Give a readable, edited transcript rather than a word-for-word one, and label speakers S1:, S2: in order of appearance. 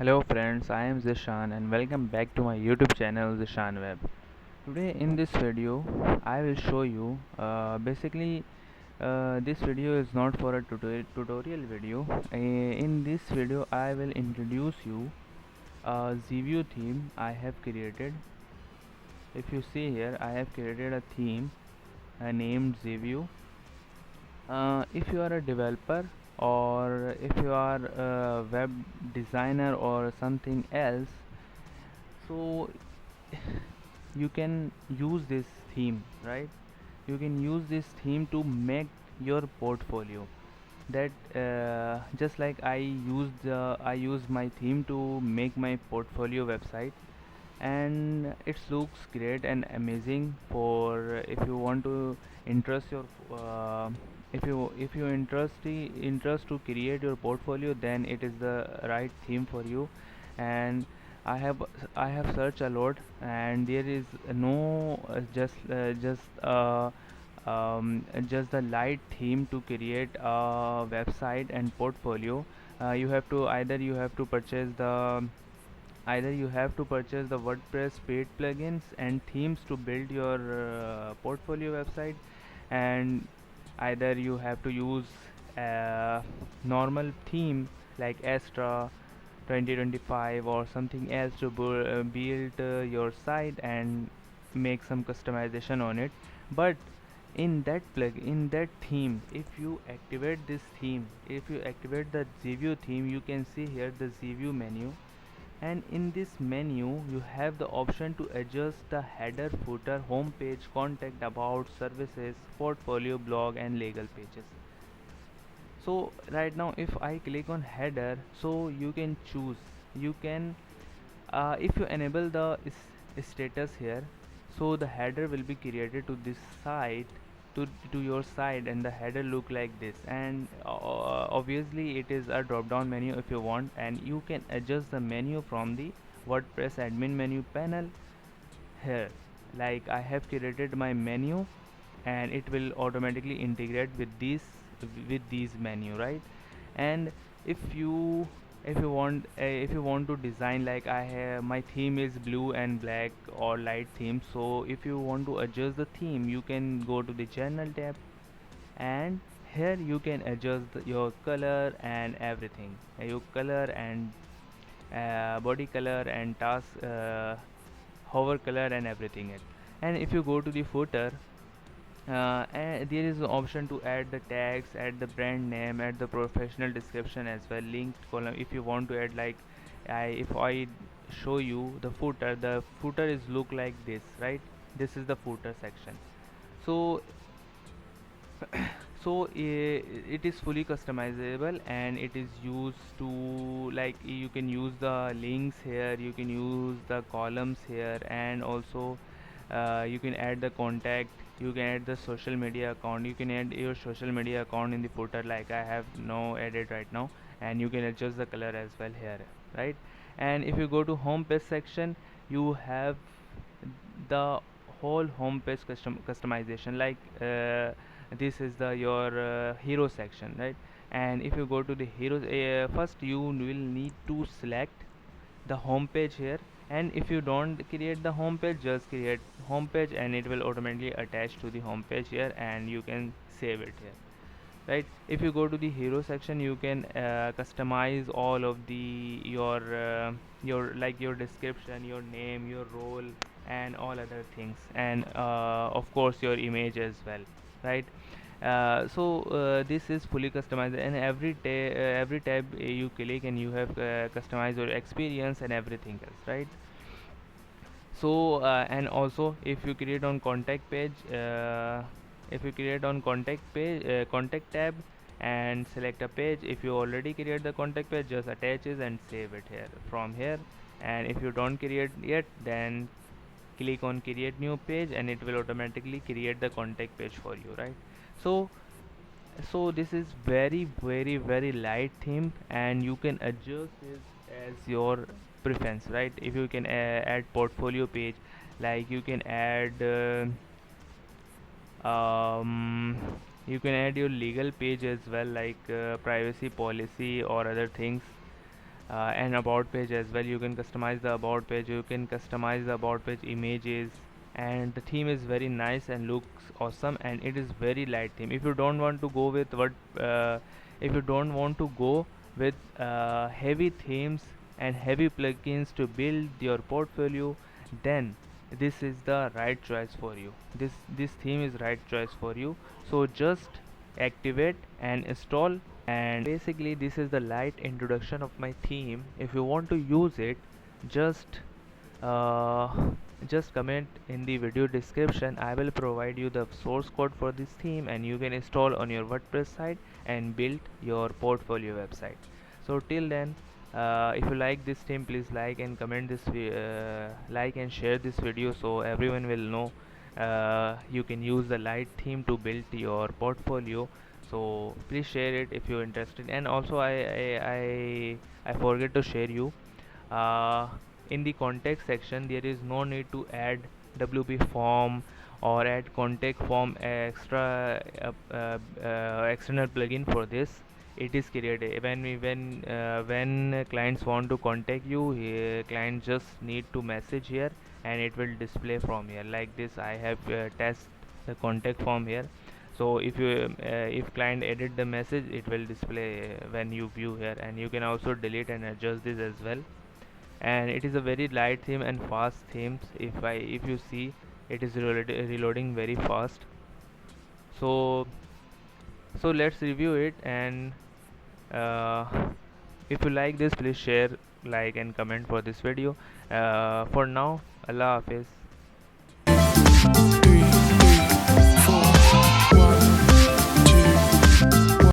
S1: Hello friends, I am Zishan and welcome back to my YouTube channel Zishan Web. Today in this video I will show you this video is not for a tutorial video. In this video I will introduce you a Zeevio theme I have created. If you see here, I have created a theme named Zeevio. If you are a developer or if you are a web designer or something else, so you can use this theme, right? You can use this theme to make your portfolio. That just like I use my theme to make my portfolio website, and it looks great and amazing for if you want to interest your if you interest to create your portfolio, then it is the right theme for you. And i have I have searched a lot, and there is no just the light theme to create a website and portfolio. You have to purchase the WordPress paid plugins and themes to build your portfolio website, and either you have to use a normal theme like Astra 2025 or something else to build your site and make some customization on it. But in that theme, if you activate the Zeevio theme, you can see here the Zeevio menu, and in this menu you have the option to adjust the header, footer, home page, contact, about, services, portfolio, blog and legal pages. So right now if I click on header, so you can choose, you can if you enable the status here, so the header will be created to this site, to your site, and the header look like this. And obviously it is a drop down menu if you want, and you can adjust the menu from the WordPress admin menu panel here. Like I have created my menu, and it will automatically integrate with these menu, right? And if you if you want to design, like I have, my theme is blue and black or light theme, so if you want to adjust the theme, you can go to the general tab, and here you can adjust your color and everything, your color and body color and task hover color and everything else. And if you go to the footer, and there is an option to add the tags, add the brand name, add the professional description as well, linked column if you want to add. Like if I show you the footer is look like this, right? This is the footer section. So it is fully customizable, and it is used to, like, you can use the links here, you can use the columns here, and also you can add the contact, you can add the social media account, you can add your social media account in the footer, like I have no added right now. And you can adjust the color as well here, right? And if you go to home page section, you have the whole home page customization, like this is the your hero section, right? And if you go to the heroes, first you will need to select the home page here. And if you don't create the home page, just create home page, and it will automatically attach to the home page here, and you can save it here, right? If you go to the hero section, you can customize all of the your, like, your description, your name, your role, and all other things, and of course your image as well, right? This is fully customized, and every tab you click, and you have customized your experience and everything else, right? And also if you create on contact page, if you create on contact tab, and select a page, if you already create the contact page, just attaches and save it here from here. And if you don't create yet, then click on create new page, and it will automatically create the contact page for you, right? So so this is very light theme, and you can adjust it as your preference, right? If you can add portfolio page, like you can add um, you can add your legal page as well, like privacy policy or other things. and about page as well. You can customize the about page, you can customize the about page images, and the theme is very nice and looks awesome, and it is very light theme. If you don't want to go with if you don't want to go with heavy themes and heavy plugins to build your portfolio, then this is the right choice for you. This theme is right choice for you. So just activate and install, and basically this is the light introduction of my theme. If you want to use it, just uh, just comment in the video description. I will provide you the source code for this theme, and you can install on your WordPress site and build your portfolio website. So till then, if you like this theme, please like and comment this like and share this video so everyone will know you can use the light theme to build your portfolio. So please share it if you're interested. And also I forget to share you, uh, in the contact section there is no need to add WP form or add contact form extra external plugin for this. It is created when clients want to contact you, client just need to message here and it will display from here like this. I have test the contact form here. So if client edit the message, it will display when you view here, and you can also delete and adjust this as well. And it is a very light theme and fast themes. If you see, it is reloading very fast. So so let's review it. And uh, if you like this, please share, like and comment for this video. For now, Allah Hafiz.